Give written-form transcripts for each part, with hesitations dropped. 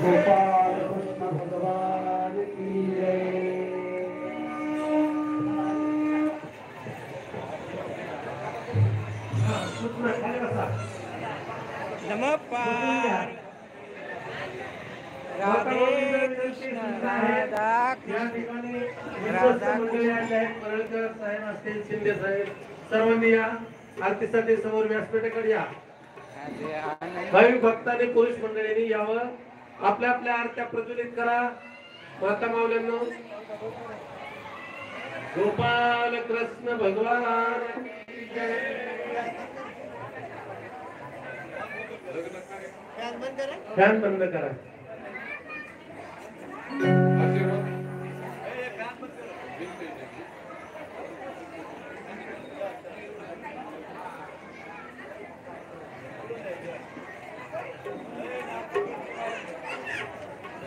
गोपाल कृष्ण भगवान की जय। नमः पार्वती राधे कृष्ण राधा कृष्ण राधा कृष्ण साहेब असतील, शिंदे साहेब सर्वांनी या आरतीसाठी समोर व्यासपीठाकडे या. भाविक भक्तांनी पुरुष मंडळींनी यावं, आपल्या आपल्या आरत्या प्रज्वलित करा. माता माऊल्यांनो, गोपाल कृष्ण भगवान की जय. फॅन बंद करा.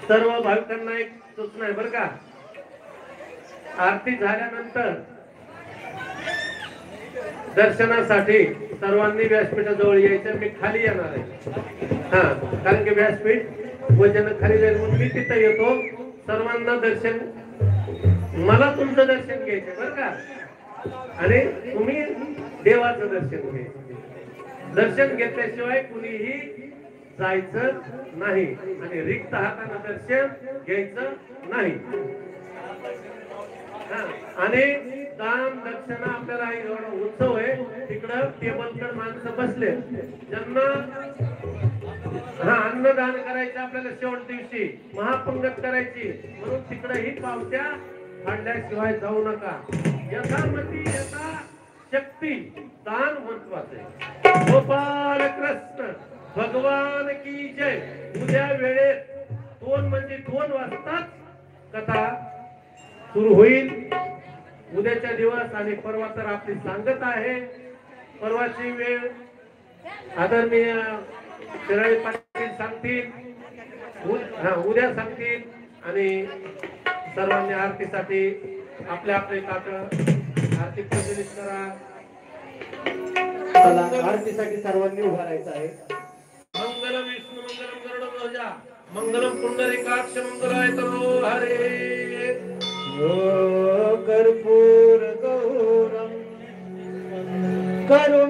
सर्व भाविकांना एक सूचना आहे बरं का. आरती झाल्यानंतर दर्शनासाठी सर्वांनी व्यासपीठाजवळ यायचं. मी खाली येणार आहे, हा, कारण की व्यासपीठ वजन खाली जाईल म्हणून मी तिथं येतो. सर्वांना दर्शन, मला तुमचं दर्शन घ्यायचं बरं का, आणि तुम्ही देवाचं दर्शन घ्यायचं. दर्शन घेतल्याशिवाय कुणीही जायचं नाही आणि रिक्त हाताने दर्शन घ्यायचं नाही. आणि दान दक्षिणा आपल्याला एवढा उत्सव आहे, तिकडं टेबलकड माणसं बसले, ज्यांना अन्नदान करायचं आपल्याला शेवट दिवशी महापंगत करायची, म्हणून तिकडे ही पावत्या फाडल्याशिवाय जाऊ नका. यथामती यथा शक्ती दान महत्वाचे. गोपाल कृष्ण भगवान की जय. उद्या वेळेत 2 म्हणजे 2 वाजताच कथा सुरू होईल. उद्याच्या दिवस आणि परवा तर आपली सांगत आहे. परवाची वेळ आदरणीय शिराळी पाटील सांगतील, उद्या सांगतील. आणि सर्वांनी आरतीसाठी आपल्या आपले ताट आरती प्रज्वलित करा. आरतीसाठी सर्वांनी उभा राहायचं आहे. मंगलम विष्णू मंगलम गरुडध्वजा मंगलम पुंडरीकाक्ष मंगलाय तनो हरे. कर्पूर गौरम करो